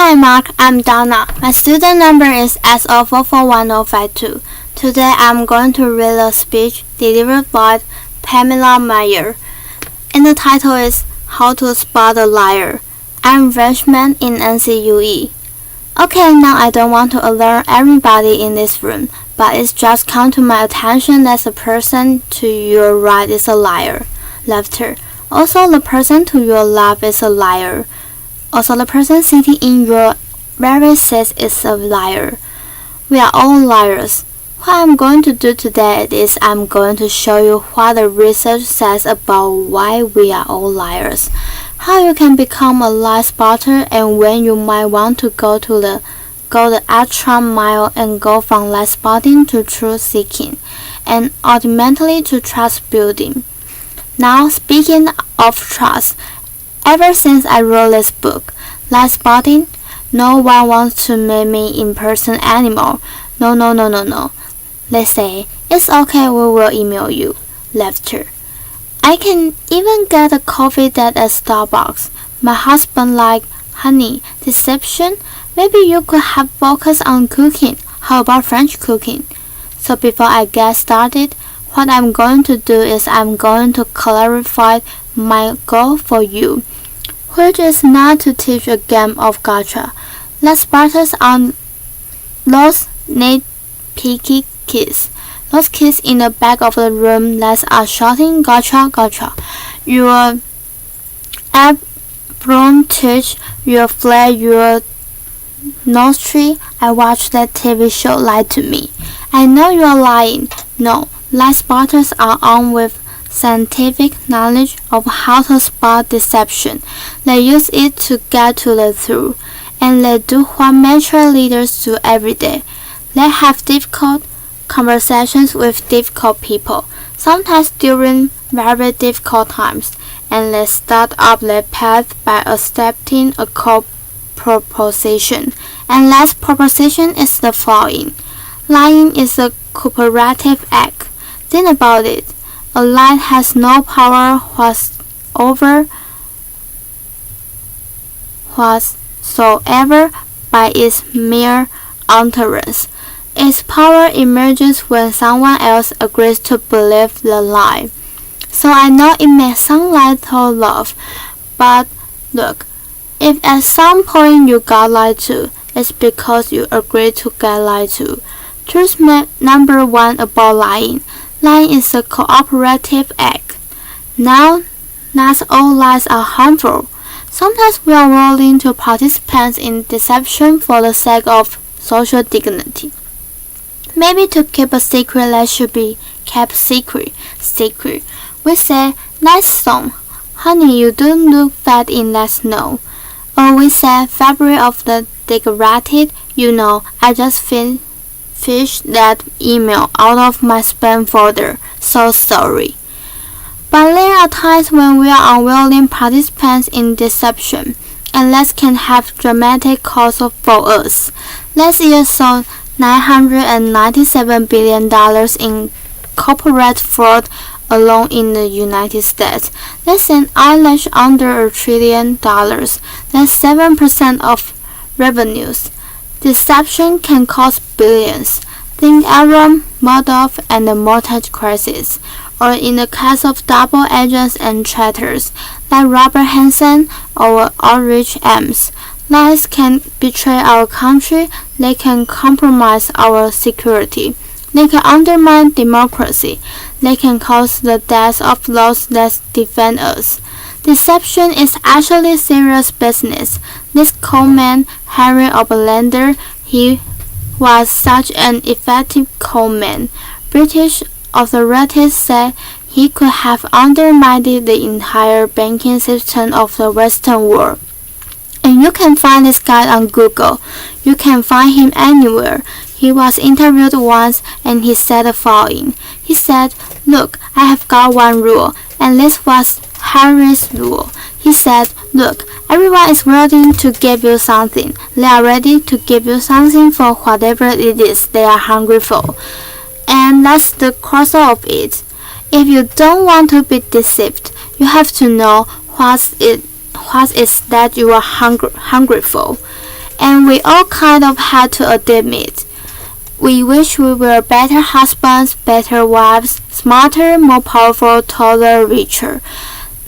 Hi Mark, I'm Donna. My student number is SO441052. Today I'm going to read a speech delivered by Pamela Meyer, and the title is How to Spot a Liar. I'm freshman in NCUE. Okay, now I don't want to alert everybody in this room, but it's just come to my attention that the person to your right is a liar. Laughter. Also, the person to your left is a liar. Also, the person sitting in your very seat is a liar. We are all liars. What I'm going to do today is I'm going to show you what the research says about why we are all liars, how you can become a lie spotter, and when you might want to go the extra mile and go from lie spotting to truth seeking, and ultimately to trust building. Now, speaking of trust, ever since I wrote this book, Lie Spotting, no one wants to meet me in person anymore. No. They say, it's okay, we will email you. Laughter. I can even get a coffee date at Starbucks. My husband like, honey, deception? Maybe you could have focused on cooking. How about French cooking? So before I get started, what I'm going to do is I'm going to clarify my goal for you, which is not to teach a game of gotcha. Let's spotters on those nitpicky kids. Those kids in the back of the room that are shouting gotcha. Your apron teach, your flare, your nostril. I watched that TV show Lie to Me. I know you are lying. No, lie spotters are armed with scientific knowledge of how to spot deception. They use it to get to the truth, and they do what mature leaders do every day. They have difficult conversations with difficult people, sometimes during very difficult times, and they start up their path by accepting a core proposition. And that proposition is the following: lying is a cooperative act. Think about it. A lie has no power whatsoever by its mere utterance. Its power emerges when someone else agrees to believe the lie. So I know it may sound like total love, but look, if at some point you got lied to, it's because you agreed to get lied to. Truth number one about lying. Lying is a cooperative act. Now, not all lies are harmful. Sometimes we are willing to participate in deception for the sake of social dignity. Maybe to keep a secret that should be kept secret. We say, nice song. Honey, you don't look fat in that snow. Or we say, fabric of the decorated, I just fished that email out of my spam folder. So sorry. But there are times when we are unwilling participants in deception, and that can have dramatic costs for us. Last year saw $997 billion in corporate fraud alone in the United States. That's an eyelash under $1 trillion. That's 7% of revenues. Deception can cost billions. Think Enron, Madoff, and the mortgage crisis, or in the case of double agents and traitors like Robert Hansen or Ulrich Ames. Lies can betray our country. They can compromise our security. They can undermine democracy. They can cause the death of those that defend us. Deception is actually serious business. This conman, Henry Oberlander, he was such an effective conman. British authorities said he could have undermined the entire banking system of the Western world. And you can find this guy on Google. You can find him anywhere. He was interviewed once and he said the following. He said, look, I have got one rule, and this was Henry's rule. He said, look, everyone is willing to give you something. They are ready to give you something for whatever it is they are hungry for. And that's the crux of it. If you don't want to be deceived, you have to know what is that you are hungry for. and we all kind of had to admit. We wish we were better husbands, better wives, smarter, more powerful, taller, richer.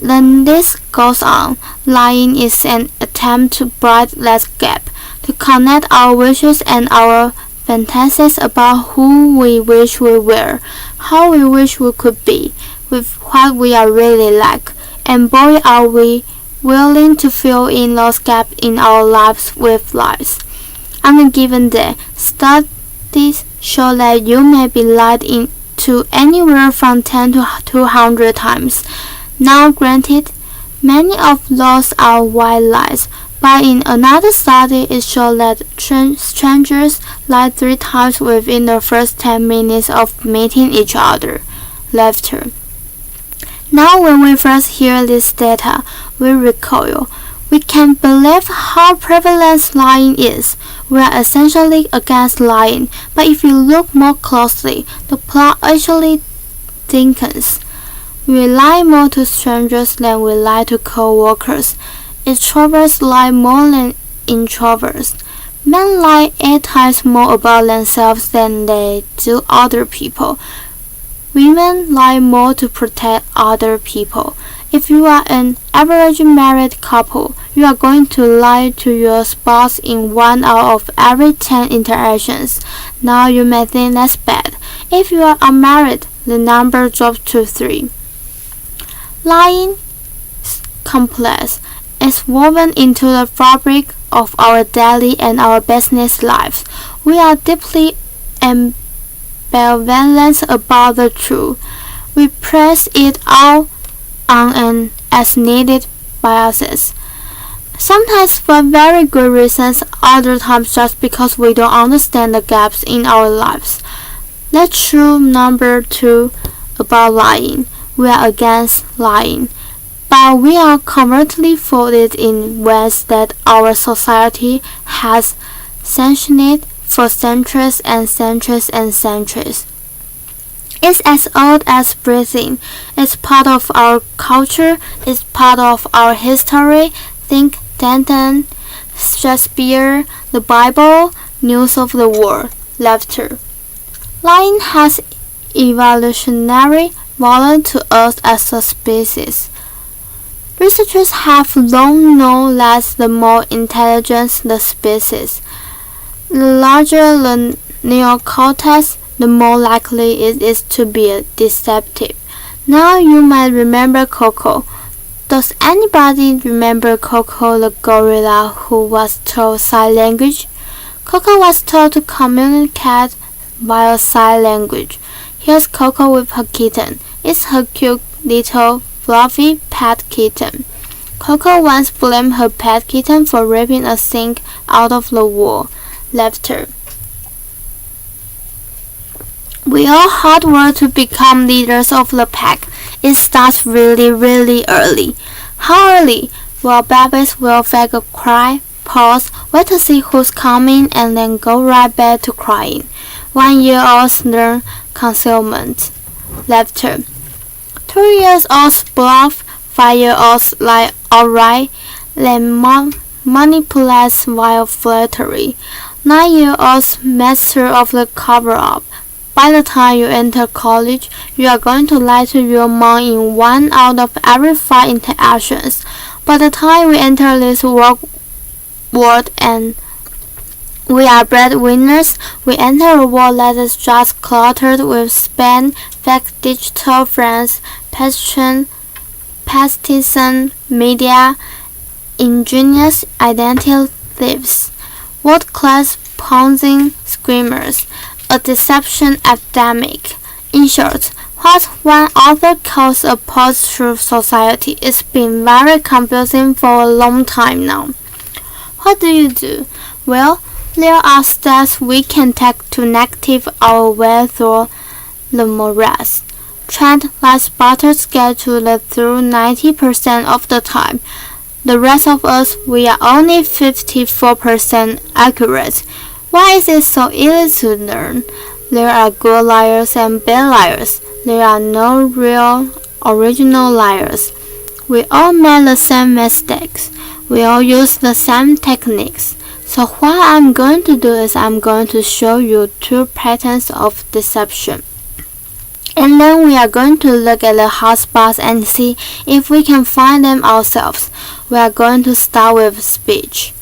Then this goes on. Lying is an attempt to bridge that gap, to connect our wishes and our fantasies about who we wish we were, how we wish we could be, with what we are really like, and boy are we willing to fill in those gaps in our lives with lies. On a given day, studies show that you may be lied into anywhere from 10 to 200 times. Now granted, many of those are white lies, but in another study it showed that strangers lied 3 times within the first 10 minutes of meeting each other. Laughter. Now when we first hear this data, we recoil. We can't believe how prevalent lying is. We are essentially against lying, but if you look more closely, the plot actually thickens. We lie more to strangers than we lie to co-workers. Extroverts lie more than introverts. Men lie 8 times more about themselves than they do other people. Women lie more to protect other people. If you are an average married couple, you are going to lie to your spouse in 1 out of every 10 interactions. Now you may think that's bad. If you are unmarried, the number drops to 3. Lying is complex. It's woven into the fabric of our daily and our business lives. We are deeply ambivalent about the truth. We press it out on an as-needed basis. Sometimes for very good reasons, other times just because we don't understand the gaps in our lives. That's true number 2 about lying. We are against lying, but we are covertly folded in ways that our society has sanctioned for centuries and centuries and centuries. It's as old as breathing. It's part of our culture. It's part of our history. Think Danton, Shakespeare, the Bible, news of the world, laughter. Lying has evolutionary value to us as a species. Researchers have long known that the more intelligent the species, the larger the neocortex, the more likely it is to be deceptive. Now you might remember Coco. Does anybody remember Coco the gorilla who was taught sign language? Coco was taught to communicate via sign language. Here's Coco with her kitten. It's her cute little fluffy pet kitten. Coco once blamed her pet kitten for ripping a sink out of the wall. Laughter. We all hard work to become leaders of the pack. It starts really, really early. How early? Well, babies will fake a cry, pause, wait to see who's coming, and then go right back to crying. 1-year-olds learn concealment. Laughter. 2-year-olds bluff. 5-year-olds lie outright. Then manipulate via flattery. 9-year-olds master of the cover-up. By the time you enter college, you are going to lie to your mom in 1 out of every 5 interactions. By the time we enter this world and we are breadwinners, we enter a world that is just cluttered with spam, fake digital friends, partisan media, ingenious identity thieves, world-class Ponzi schemers, a deception epidemic. In short, what one author calls a post-truth society is been very confusing for a long time now. What do you do? Well, there are steps we can take to navigate our way through the morass. Trend like spotters get to the through 90% of the time. The rest of us, we are only 54% accurate. Why is it so easy to learn? There are good liars and bad liars. There are no real original liars. We all make the same mistakes. We all use the same techniques. So what I'm going to do is I'm going to show you 2 patterns of deception. And then we are going to look at the hotspots and see if we can find them ourselves. We are going to start with speech.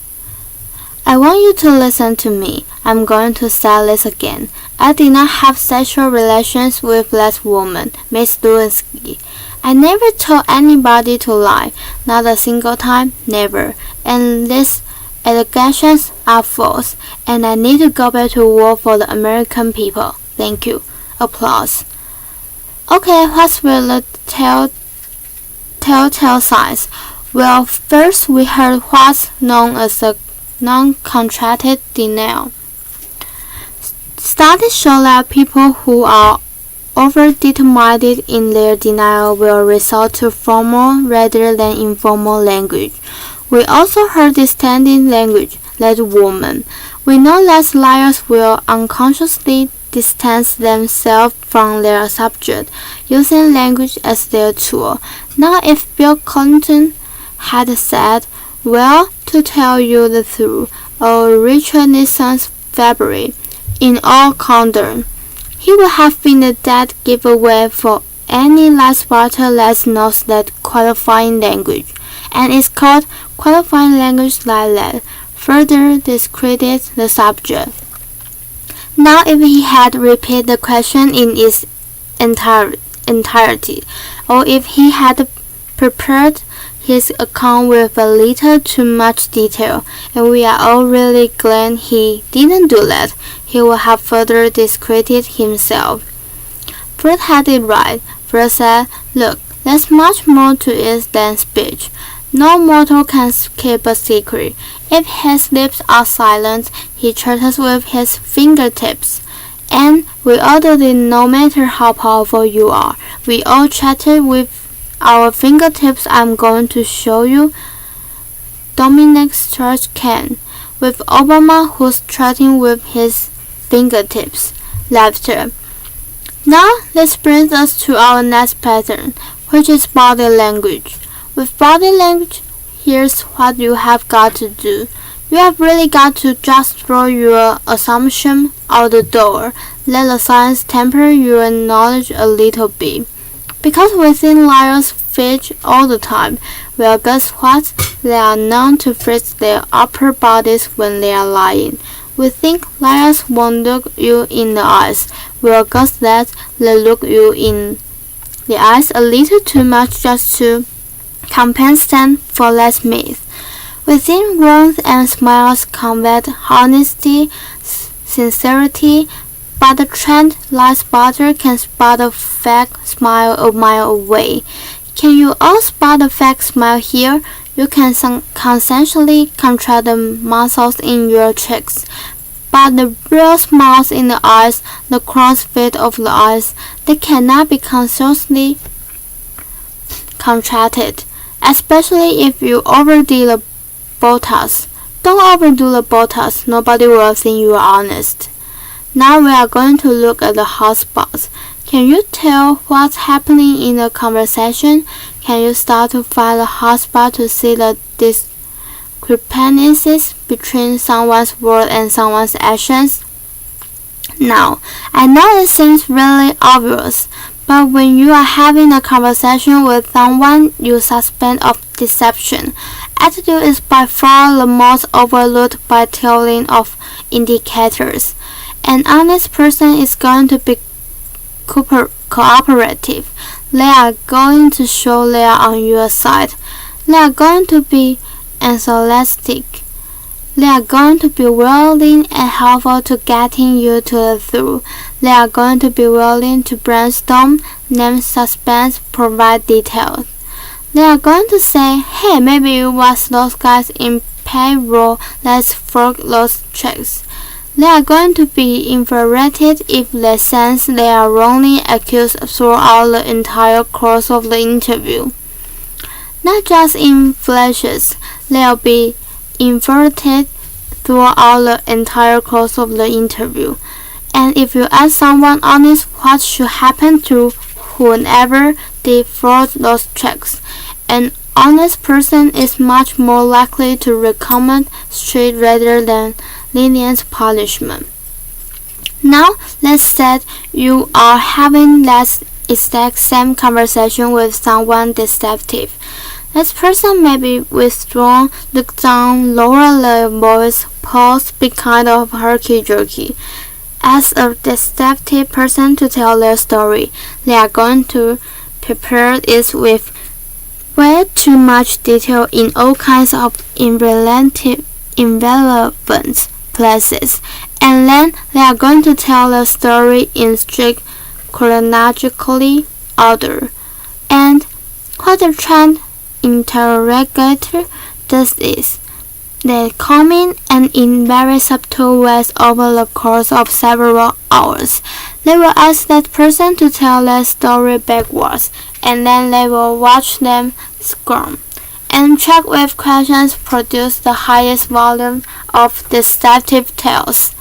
I want you to listen to me. I'm going to say this again. I did not have sexual relations with that woman, Miss Lewinsky. I never told anybody to lie, not a single time, never. And these allegations are false, and I need to go back to work for the American people. Thank you. Applause. Okay, what were the telltale signs? Well, first we heard what's known as a non-contracted denial. Studies show that people who are over-determined in their denial will resort to formal rather than informal language. We also heard distending language, that woman. We know that liars will unconsciously distance themselves from their subject, using language as their tool. Now, if Bill Clinton had said, "Well, to tell you the truth," or Richard Nixon's February, in all candor, he would have been a dead giveaway for any last voter that knows that qualifying language, and it's called qualifying language like that, further discredits the subject. Now, if he had repeated the question in its entirety, or if he had prepared his account with a little too much detail, and we are all really glad he didn't do that, he would have further discredited himself. Fred had it right. Fred said, "Look, there's much more to it than speech. No mortal can keep a secret. If his lips are silent, he chatters with his fingertips. And we all do it no matter how powerful you are. We all chatter with our fingertips. I'm going to show you." Dominic Strauss-Kahn, with Obama who's chatting with his fingertips. Laughter. Now, this brings us to our next pattern, which is body language. With body language, here's what you have got to do. You have really got to just throw your assumption out the door. Let the science temper your knowledge a little bit. Because we think liars fidge all the time. Well, guess what? They are known to freeze their upper bodies when they are lying. We think liars won't look you in the eyes. Well, guess that they look you in the eyes a little too much just to compensate for that myth. We think warmth and smiles convey honesty, sincerity, but the trained lie spotter can spot a fake smile a mile away. Can you all spot a fake smile here? You can consensually contract the muscles in your cheeks, but the real smiles in the eyes, the crossfit of the eyes, they cannot be consciously contracted, especially if you overdo the Botox. Don't overdo the Botox. Nobody will think you are honest. Now we are going to look at the hot spots. Can you tell what's happening in the conversation? Can you start to find the hot spot to see the discrepancies between someone's word and someone's actions? Now, I know it seems really obvious, but when you are having a conversation with someone you suspect of deception, attitude is by far the most overlooked by telling of indicators. An honest person is going to be cooperative. They are going to show they are on your side. They are going to be enthusiastic. They are going to be willing and helpful to getting you to the truth. They are going to be willing to brainstorm, name suspects, provide details. They are going to say, "Hey, maybe it was those guys in payroll. Let's fork those checks." They are going to be infuriated if they sense they are wrongly accused throughout the entire course of the interview. Not just in flashes, they'll be infuriated throughout the entire course of the interview. And if you ask someone honest what should happen to whoever they fraud those checks, an honest person is much more likely to recommend strict rather than lenient punishment. Now, let's say you are having that exact same conversation with someone deceptive. This person may be withdrawn, look down, lower their voice, pause, be kind of herky-jerky. Ask a deceptive person to tell their story. They are going to prepare it with way too much detail in all kinds of irrelevant places, and then they are going to tell the story in strict chronological order. And what the trained interrogator does is, they come in and in very subtle ways over the course of several hours. They will ask that person to tell their story backwards, and then they will watch them squirm, and check with questions produce the highest volume of deceptive tales.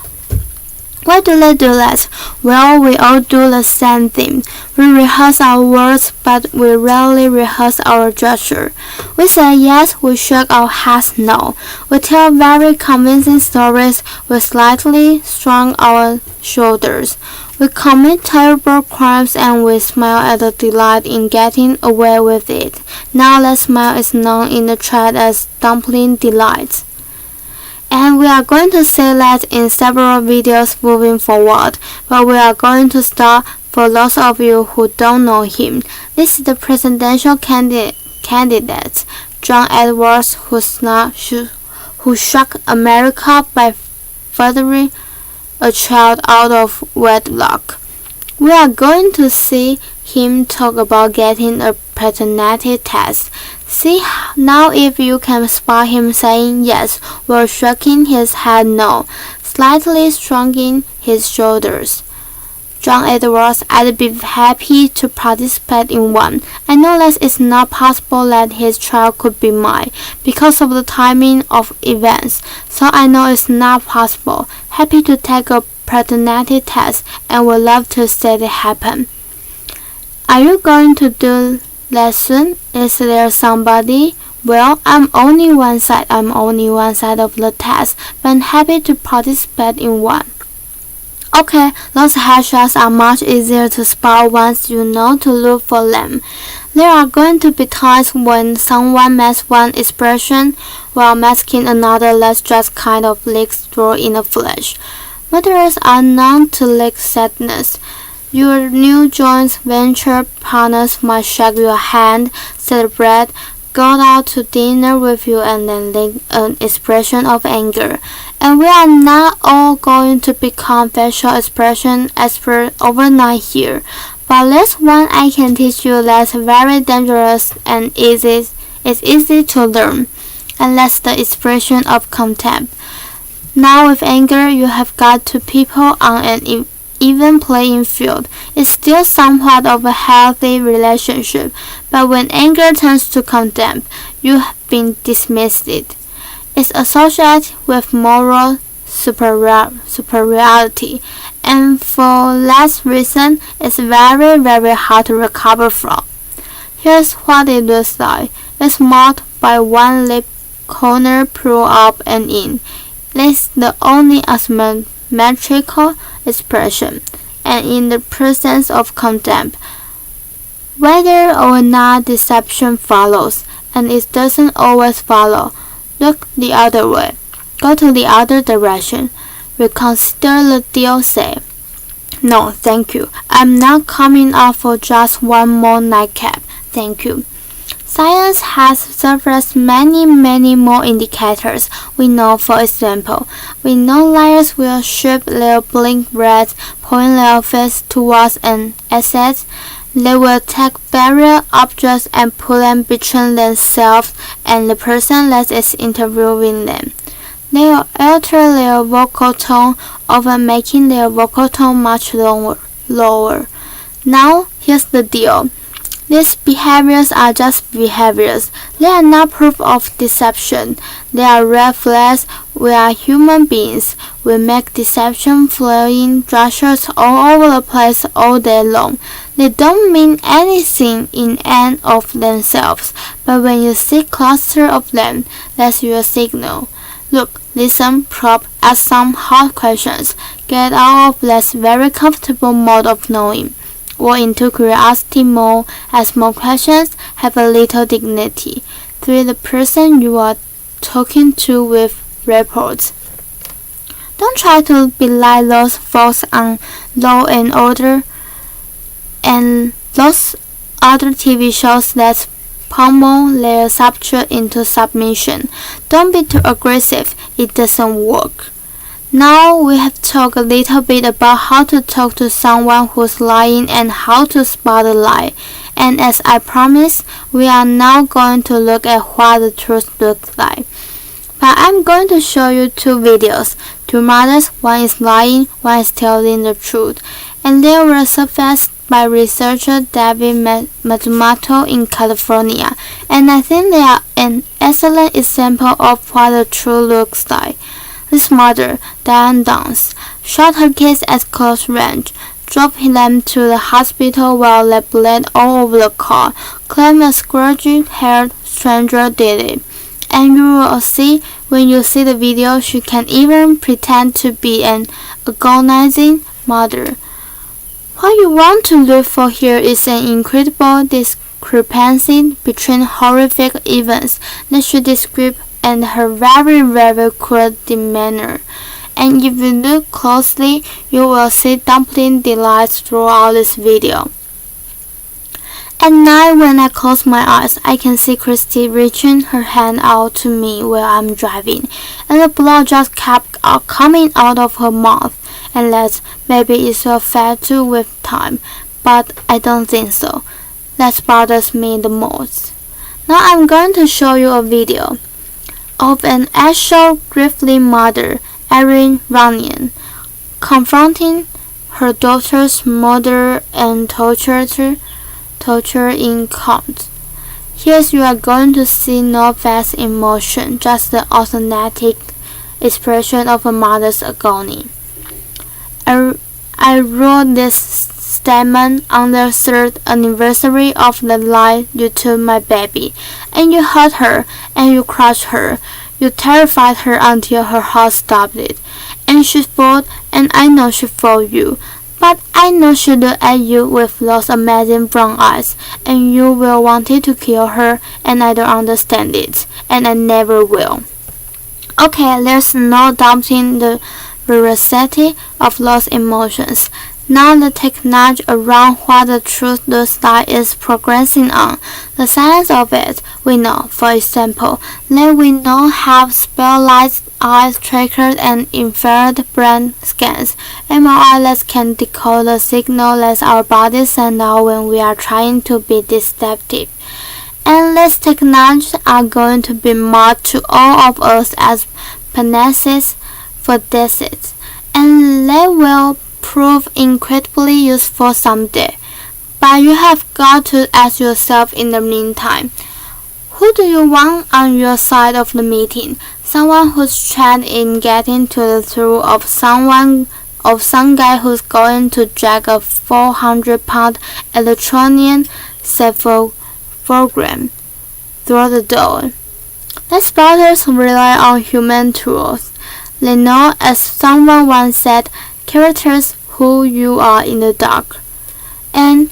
Why do they do that? Well, we all do the same thing. We rehearse our words, but we rarely rehearse our gesture. We say yes, we shake our heads no. We tell very convincing stories, we slightly shrug our shoulders. We commit terrible crimes and we smile at the delight in getting away with it. Now that smile is known in the trade as dumpling delight. And we are going to say that in several videos moving forward, but we are going to start for those of you who don't know him. This is the presidential candidate, John Edwards, who shocked America by fathering a child out of wedlock. We are going to see him talk about getting a paternity test. See now if you can spot him saying yes while shaking his head no, slightly shrugging his shoulders. John Edwards, I'd be happy to participate in one. I know that it's not possible that his child could be mine because of the timing of events, so I know it's not possible. Happy to take a paternity test and would love to see it happen. Are you going to do that soon? Is there somebody? Well, I'm only one side of the test, but I'm happy to participate in one. Okay, those headshots are much easier to spot once you know to look for them. There are going to be times when someone makes one expression while masking another that's just kind of leaks through in the flesh. Murderers are known to lack sadness. Your new joint venture partners might shake your hand, celebrate, go out to dinner with you, and then leak an expression of anger. And we are not all going to become facial expression experts overnight here, but there's one I can teach you that's very dangerous and it's easy to learn, and that's the expression of contempt. Now with anger, you have got two people on an even playing field. It's still somewhat of a healthy relationship, but when anger turns to contempt, you have been dismissed. It's associated with moral superiority, and for that reason, it's very, very hard to recover from. Here's what it looks like. It's marked by one lip corner pulled up and in. This is the only asymmetrical expression, and in the presence of contempt, whether or not deception follows, and it doesn't always follow, look the other way, go to the other direction, reconsider the deal, say, no, thank you, I'm not coming out for just one more nightcap, thank you. Science has surfaced many more indicators. We know, for example, we know liars will shift their blink red, point their face towards an asset. They will take various objects and put them between themselves and the person that is interviewing them. They will alter their vocal tone, often making their vocal tone much lower. Now, here's the deal. These behaviors are just behaviors. They are not proof of deception. They are red flags. We are human beings. We make deception flowing gestures all over the place all day long. They don't mean anything in and of themselves, but when you see cluster of them, that's your signal. Look, listen, probe, ask some hard questions, get out of that very comfortable mode of knowing. Walk into curiosity mode, ask more questions, have a little dignity. Treat the person you are talking to with reports. Don't try to be like those folks on Law and Order and those other TV shows that pummel their subject into submission. Don't be too aggressive, it doesn't work. Now we have talked a little bit about how to talk to someone who's lying and how to spot a lie. And as I promised, we are now going to look at what the truth looks like. But I'm going to show you two videos. Two mothers, one is lying, one is telling the truth. And they were surfaced by researcher David Matsumoto in California. And I think they are an excellent example of what the truth looks like. This mother, Donna, shot her kids at close range, drove them to the hospital while they bled all over the car, claimed a scraggy-haired stranger did it. And you will see when you see the video she can even pretend to be an agonizing mother. What you want to look for here is an incredible discrepancy between horrific events that she described and her very, very cruel demeanor. And if you look closely, you will see dumpling delights throughout this video. At night, when I close my eyes, I can see Christy reaching her hand out to me while I'm driving, and the blood just kept coming out of her mouth. And that maybe it's a fact too with time, but I don't think so. That bothers me the most. Now I'm going to show you a video of an actual grieving mother, Erin Runyon, confronting her daughter's murder and torture in court. Here you are going to see no vast emotion, just the authentic expression of a mother's agony. I wrote this statement on the third anniversary of the lie you told my baby, and you hurt her, and you crushed her. You terrified her until her heart stopped it, and she fought, and I know she fought you. But I know she looked at you with those amazing brown eyes, and you will wanted to kill her, and I don't understand it, and I never will. Okay, there's no doubting the veracity of those emotions. Now the technology around what the truth looks like is progressing on. The science of it, we know, for example, that we now have specialized eye trackers and infrared brain scans, MRI that can decode the signal that our bodies send out when we are trying to be deceptive. And these technologies are going to be marked to all of us as panaceas for disease, and they will prove incredibly useful someday. But you have got to ask yourself in the meantime, who do you want on your side of the meeting? Someone who's trained in getting to the truth of some guy who's going to drag a 400-pound electronic cephalogram through the door. These spotters rely on human tools. They know, as someone once said, characters who you are in the dark. And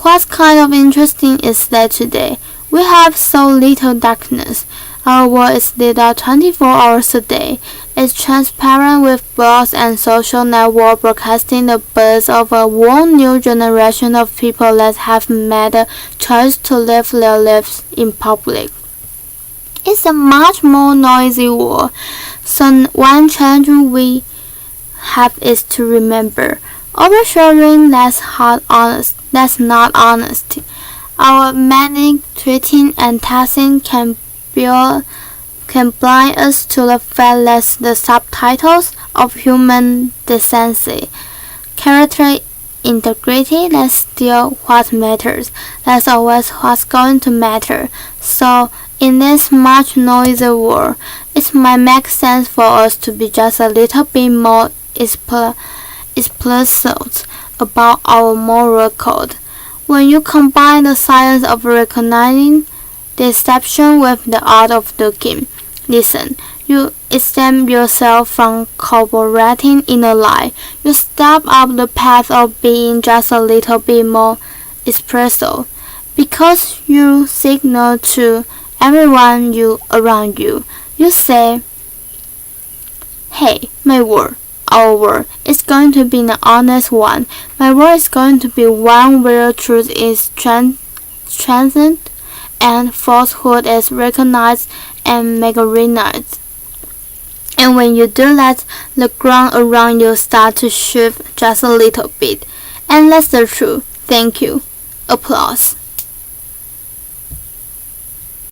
what's kind of interesting is that today we have so little darkness. Our world is lit up 24 hours a day. It's transparent with blogs and social networks broadcasting the birth of a whole new generation of people that have made a choice to live their lives in public. It's a much more noisy world. So one challenge we have is to remember, oversharing that's not honesty. Our manic tweeting and texting can blind us to the fact that the subtitles of human decency, character integrity, that's still what matters. That's always what's going to matter. So in this much noisy world, it might make sense for us to be just a little bit more explicit about our moral code. When you combine the science of recognizing deception with the art of looking, listen, you exempt yourself from cooperating in a lie. You step up the path of being just a little bit more espresso, because you signal to everyone around you. You say, hey, my word, our word is going to be an honest one. My word is going to be one where truth is transcended and falsehood is recognized and recognized. And when you do that, the ground around you starts to shift just a little bit. And that's the truth. Thank you. Applause.